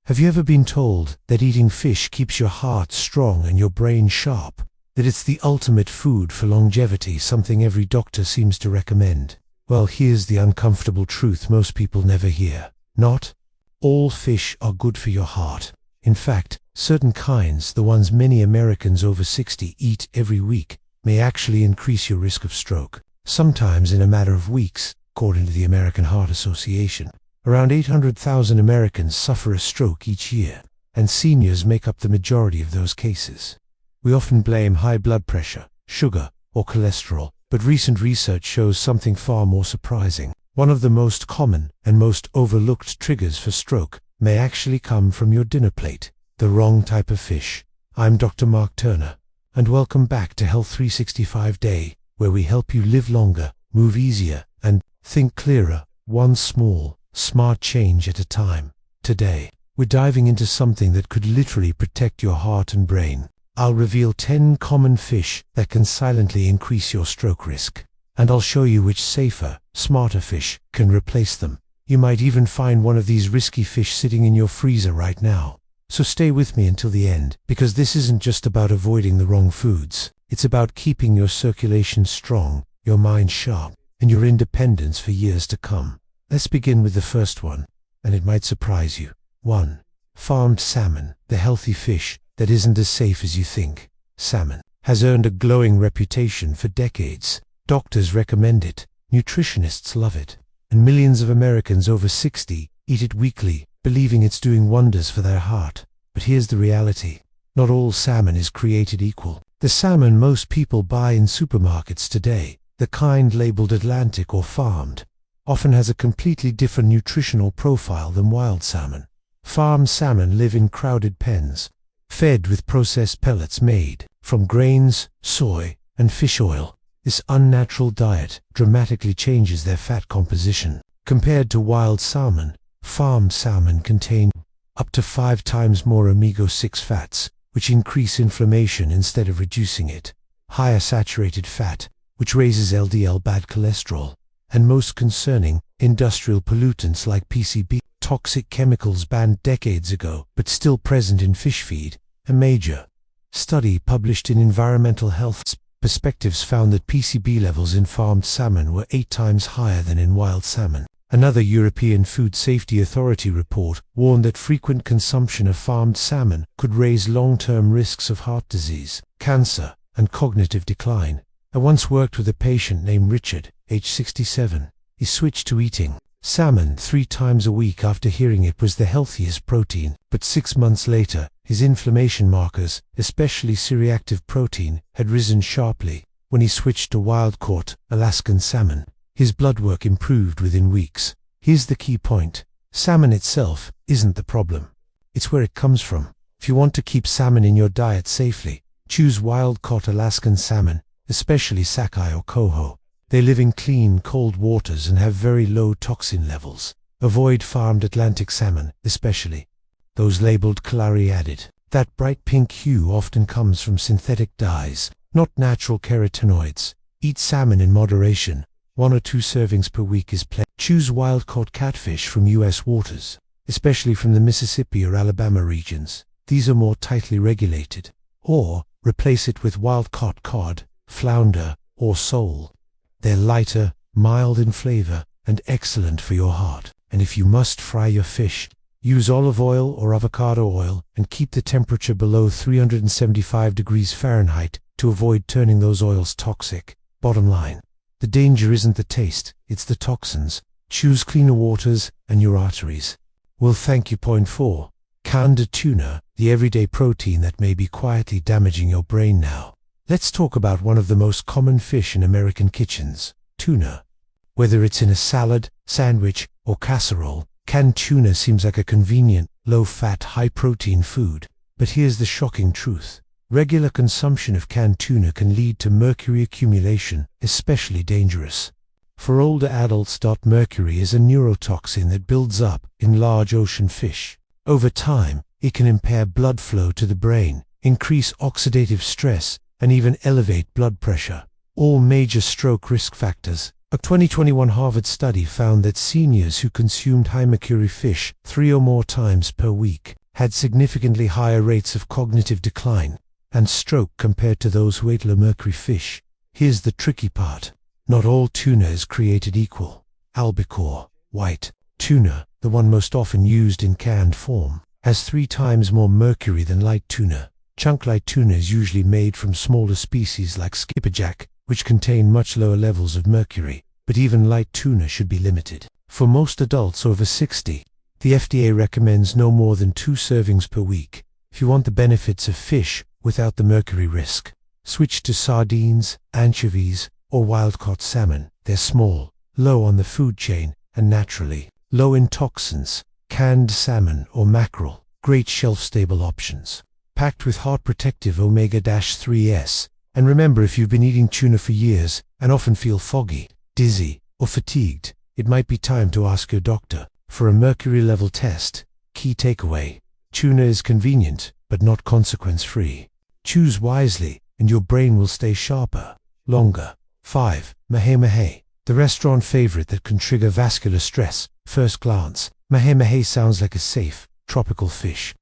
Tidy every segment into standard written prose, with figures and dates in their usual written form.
Have you ever been told that eating fish keeps your heart strong and your brain sharp? That it's the ultimate food for longevity, something every doctor seems to recommend? Well, here's the uncomfortable truth most people never hear. Not all fish are good for your heart. In fact, certain kinds, the ones many Americans over 60 eat every week, may actually increase your risk of stroke, sometimes in a matter of weeks, according to the American Heart Association. Around 800,000 Americans suffer a stroke each year, and seniors make up the majority of those cases. We often blame high blood pressure, sugar, or cholesterol, but recent research shows something far more surprising. One of the most common and most overlooked triggers for stroke may actually come from your dinner plate, the wrong type of fish. I'm Dr. Mark Turner, and welcome back to Health 365 Day, where we help you live longer, move easier, and think clearer, one small, smart change at a time. Today, we're diving into something that could literally protect your heart and brain. I'll reveal 10 common fish that can silently increase your stroke risk, and I'll show you which safer, smarter fish can replace them. You might even find one of these risky fish sitting in your freezer right now. So stay with me until the end, because this isn't just about avoiding the wrong foods. It's about keeping your circulation strong, your mind sharp, and your independence for years to come. Let's begin with the first one, and it might surprise you. 1. Farmed salmon, the healthy fish that isn't as safe as you think. Salmon has earned a glowing reputation for decades. Doctors recommend it, nutritionists love it, and millions of Americans over 60 eat it weekly, believing it's doing wonders for their heart. But here's the reality. Not all salmon is created equal. The salmon most people buy in supermarkets today, the kind labeled Atlantic or farmed, often has a completely different nutritional profile than wild salmon. Farmed salmon live in crowded pens, fed with processed pellets made from grains, soy, and fish oil. This unnatural diet dramatically changes their fat composition. Compared to wild salmon, farmed salmon contain up to 5 times more omega-6 fats, which increase inflammation instead of reducing it, higher saturated fat, which raises LDL bad cholesterol, and most concerning, industrial pollutants like PCB, toxic chemicals banned decades ago but still present in fish feed. A major study published in Environmental Health Perspectives found that PCB levels in farmed salmon were 8 times higher than in wild salmon. Another European Food Safety Authority report warned that frequent consumption of farmed salmon could raise long-term risks of heart disease, cancer, and cognitive decline. I once worked with a patient named Richard, age 67. He switched to eating salmon 3 times a week after hearing it was the healthiest protein, but 6 months later, his inflammation markers, especially C-reactive protein, had risen sharply. When he switched to wild-caught Alaskan salmon, his blood work improved within weeks. Here's the key point. Salmon itself isn't the problem. It's where it comes from. If you want to keep salmon in your diet safely, choose wild-caught Alaskan salmon, especially sockeye or coho. They live in clean, cold waters and have very low toxin levels. Avoid farmed Atlantic salmon, especially those labeled calorie added. That bright pink hue often comes from synthetic dyes, not natural carotenoids. Eat salmon in moderation. 1 or 2 servings per week is plenty. Choose wild-caught catfish from U.S. waters, especially from the Mississippi or Alabama regions. These are more tightly regulated. Or replace it with wild-caught cod, flounder, or sole. They're lighter, mild in flavor, and excellent for your heart. And if you must fry your fish, use olive oil or avocado oil and keep the temperature below 375 degrees Fahrenheit to avoid turning those oils toxic. Bottom line, the danger isn't the taste, it's the toxins. Choose cleaner waters and your arteries will thank you. Point 4. Canned tuna, the everyday protein that may be quietly damaging your brain now. Let's talk about one of the most common fish in American kitchens, tuna. Whether it's in a salad, sandwich, or casserole, canned tuna seems like a convenient, low-fat, high-protein food. But here's the shocking truth. Regular consumption of canned tuna can lead to mercury accumulation, especially dangerous for older adults. Mercury is a neurotoxin that builds up in large ocean fish. Over time, it can impair blood flow to the brain, increase oxidative stress, and even elevate blood pressure. All major stroke risk factors. A 2021 Harvard study found that seniors who consumed high-mercury fish 3 or more times per week had significantly higher rates of cognitive decline and stroke compared to those who ate low-mercury fish. Here's the tricky part. Not all tuna is created equal. Albacore, white tuna, the one most often used in canned form, has 3 times more mercury than light tuna. Chunk-light tuna is usually made from smaller species like skipperjack, which contain much lower levels of mercury, but even light tuna should be limited. For most adults over 60, the FDA recommends no more than 2 servings per week. If you want the benefits of fish without the mercury risk, switch to sardines, anchovies, or wild-caught salmon. They're small, low on the food chain, and naturally low in toxins. Canned salmon or mackerel, great shelf-stable options, packed with heart-protective omega-3s. And remember, if you've been eating tuna for years and often feel foggy, dizzy, or fatigued, it might be time to ask your doctor for a mercury level test. Key takeaway: tuna is convenient, but not consequence-free. Choose wisely, and your brain will stay sharper longer. 5. Mahi-mahi, the restaurant favorite that can trigger vascular stress. First glance, mahi-mahi sounds like a safe, tropical fish.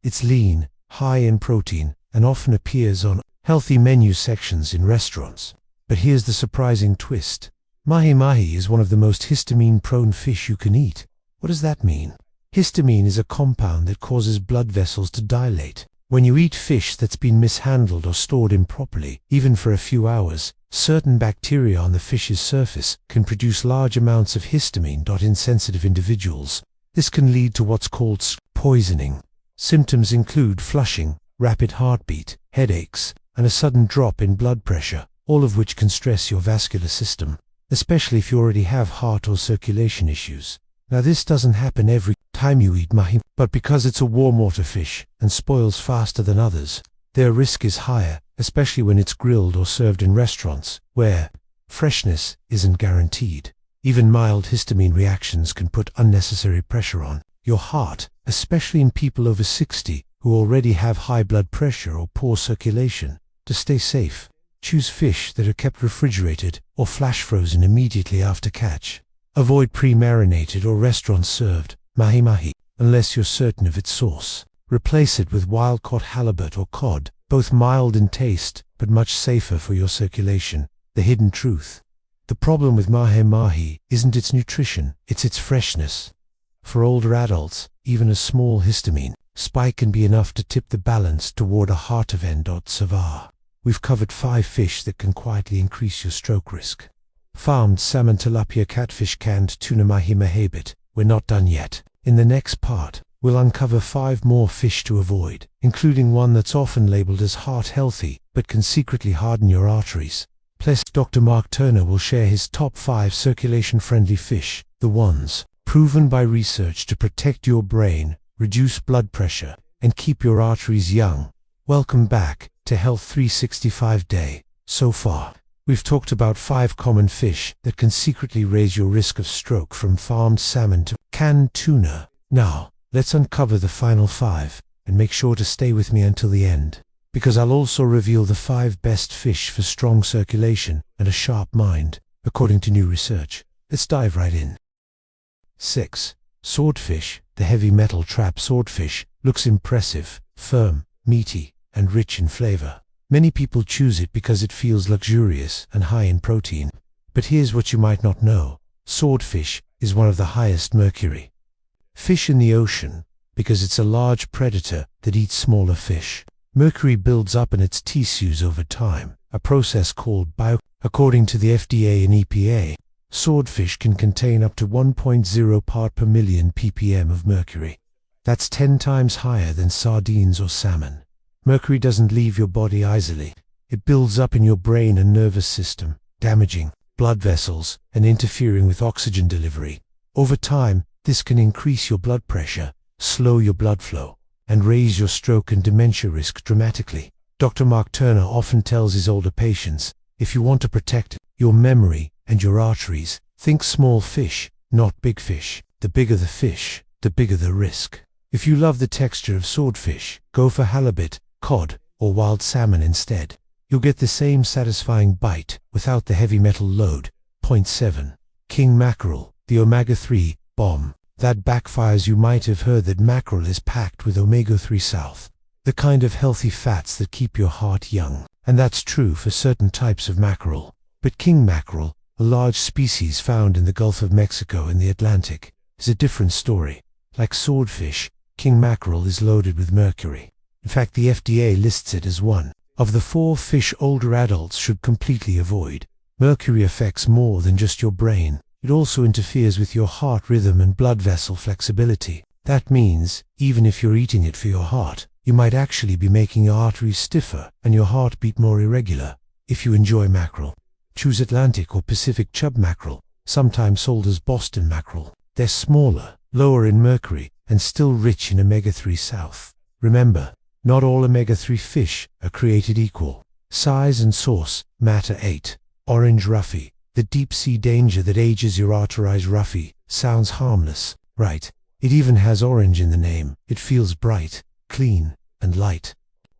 It's lean, high in protein, and often appears on healthy menu sections in restaurants. But here's the surprising twist. Mahi-mahi is one of the most histamine-prone fish you can eat. What does that mean? Histamine is a compound that causes blood vessels to dilate. When you eat fish that's been mishandled or stored improperly, even for a few hours, certain bacteria on the fish's surface can produce large amounts of histamine. In sensitive individuals, this can lead to what's called poisoning. Symptoms include flushing, rapid heartbeat, headaches, and a sudden drop in blood pressure, all of which can stress your vascular system, especially if you already have heart or circulation issues. Now, this doesn't happen every time you eat mahi, but because it's a warm water fish and spoils faster than others, their risk is higher, especially when it's grilled or served in restaurants, where freshness isn't guaranteed. Even mild histamine reactions can put unnecessary pressure on your heart, especially in people over 60 who already have high blood pressure or poor circulation. To stay safe, choose fish that are kept refrigerated or flash frozen immediately after catch. Avoid pre-marinated or restaurant-served mahi-mahi unless you're certain of its source. Replace it with wild-caught halibut or cod, both mild in taste but much safer for your circulation. The hidden truth: the problem with mahi-mahi isn't its nutrition, it's its freshness. For older adults, even a small histamine spike can be enough to tip the balance toward a heart event. We've covered 5 fish that can quietly increase your stroke risk. Farmed salmon, tilapia, catfish, canned tuna, mahi-mahi. But we're not done yet. In the next part, we'll uncover 5 more fish to avoid, including one that's often labeled as heart healthy, but can secretly harden your arteries. Plus, Dr. Mark Turner will share his top 5 circulation-friendly fish, the ones proven by research to protect your brain, reduce blood pressure, and keep your arteries young. Welcome back to Health 365 Day. So far, we've talked about 5 common fish that can secretly raise your risk of stroke, from farmed salmon to canned tuna. Now, let's uncover the final 5, and make sure to stay with me until the end, because I'll also reveal the 5 best fish for strong circulation and a sharp mind, according to new research. Let's dive right in. 6. Swordfish. The heavy metal trap swordfish looks impressive, firm, meaty, and rich in flavor. Many people choose it because it feels luxurious and high in protein. But here's what you might not know. Swordfish is one of the highest mercury fish in the ocean because it's a large predator that eats smaller fish. Mercury builds up in its tissues over time, a process called According to the FDA and EPA, swordfish can contain up to 1.0 part per million ppm of mercury. That's 10 times higher than sardines or salmon. Mercury doesn't leave your body easily. It builds up in your brain and nervous system, damaging blood vessels and interfering with oxygen delivery. Over time, this can increase your blood pressure, slow your blood flow, and raise your stroke and dementia risk dramatically. Dr. Mark Turner often tells his older patients, if you want to protect your memory and your arteries, think small fish, not big fish. The bigger the fish, the bigger the risk. If you love the texture of swordfish, go for halibut, cod, or wild salmon instead. You'll get the same satisfying bite without the heavy metal load, Point 7. King mackerel, the omega-3 bomb. That backfires. You might have heard that mackerel is packed with omega-3 south, the kind of healthy fats that keep your heart young. And that's true for certain types of mackerel. But king mackerel, a large species found in the Gulf of Mexico and the Atlantic, is a different story. Like swordfish, king mackerel is loaded with mercury. In fact, the FDA lists it as one of the 4 fish older adults should completely avoid. Mercury affects more than just your brain. It also interferes with your heart rhythm and blood vessel flexibility. That means, even if you're eating it for your heart, you might actually be making your arteries stiffer and your heartbeat more irregular. If you enjoy mackerel, choose Atlantic or Pacific chub mackerel, sometimes sold as Boston mackerel. They're smaller, lower in mercury, and still rich in omega-3 south. Remember, not all omega-3 fish are created equal. Size and source matter. 8. Orange roughy, the deep-sea danger that ages your arteries. Roughy sounds harmless, right? It even has orange in the name. It feels bright, clean, and light.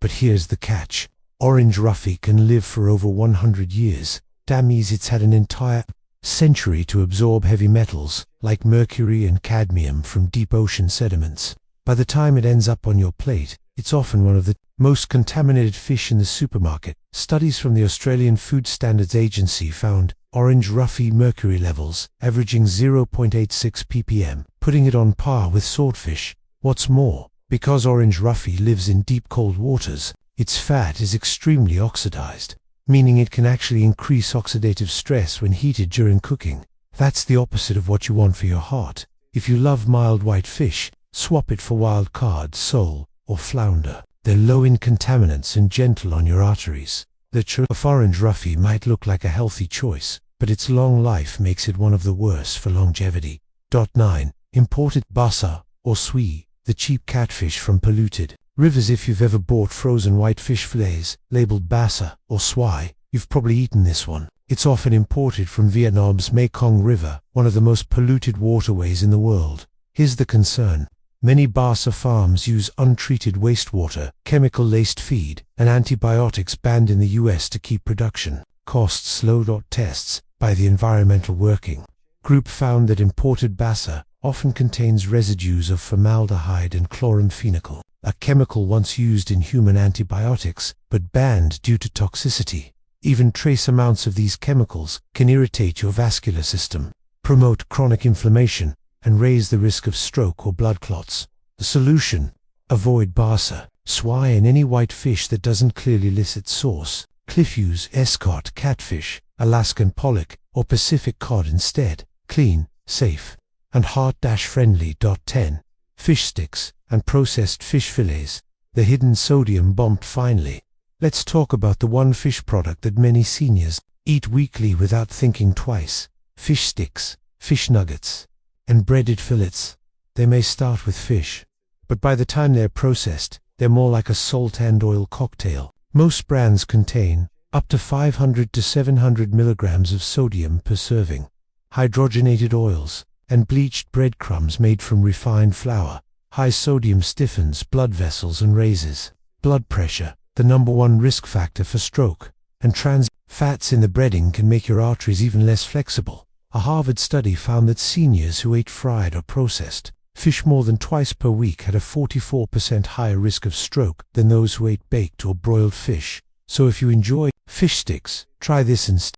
But here's the catch. Orange roughy can live for over 100 years. That means it's had an entire century to absorb heavy metals, like mercury and cadmium, from deep ocean sediments. By the time it ends up on your plate, it's often one of the most contaminated fish in the supermarket. Studies from the Australian Food Standards Agency found orange roughy mercury levels averaging 0.86 ppm, putting it on par with swordfish. What's more, because orange roughy lives in deep cold waters, its fat is extremely oxidized, meaning it can actually increase oxidative stress when heated during cooking. That's the opposite of what you want for your heart. If you love mild white fish, swap it for wild cod, sole, or flounder. They're low in contaminants and gentle on your arteries. The choice of orange roughy might look like a healthy choice, but its long life makes it one of the worst for longevity. 9. Imported basa, or swai, the cheap catfish from polluted rivers. If you've ever bought frozen whitefish fillets labeled basa or swai, you've probably eaten this one. It's often imported from Vietnam's Mekong River, one of the most polluted waterways in the world. Here's the concern. Many basa farms use untreated wastewater, chemical-laced feed, and antibiotics banned in the US to keep production costs low. Tests by the Environmental Working Group found that imported basa often contains residues of formaldehyde and chloramphenicol, a chemical once used in human antibiotics, but banned due to toxicity. Even trace amounts of these chemicals can irritate your vascular system, promote chronic inflammation, and raise the risk of stroke or blood clots. The solution? Avoid basa, swai, and any white fish that doesn't clearly list its source. Use escot, catfish, Alaskan pollock, or Pacific cod instead. Clean, safe, and heart-friendly. 10. Fish sticks and processed fish fillets, the hidden sodium bomb. Finally, let's talk about the one fish product that many seniors eat weekly without thinking twice. Fish sticks, fish nuggets, and breaded fillets. They may start with fish, but by the time they're processed, they're more like a salt and oil cocktail. Most brands contain up to 500 to 700 milligrams of sodium per serving, hydrogenated oils, and bleached breadcrumbs made from refined flour. High sodium stiffens blood vessels and raises blood pressure, the #1 risk factor for stroke, and trans fats in the breading can make your arteries even less flexible. A Harvard study found that seniors who ate fried or processed fish more than twice per week had a 44% higher risk of stroke than those who ate baked or broiled fish. So if you enjoy fish sticks, try this instead.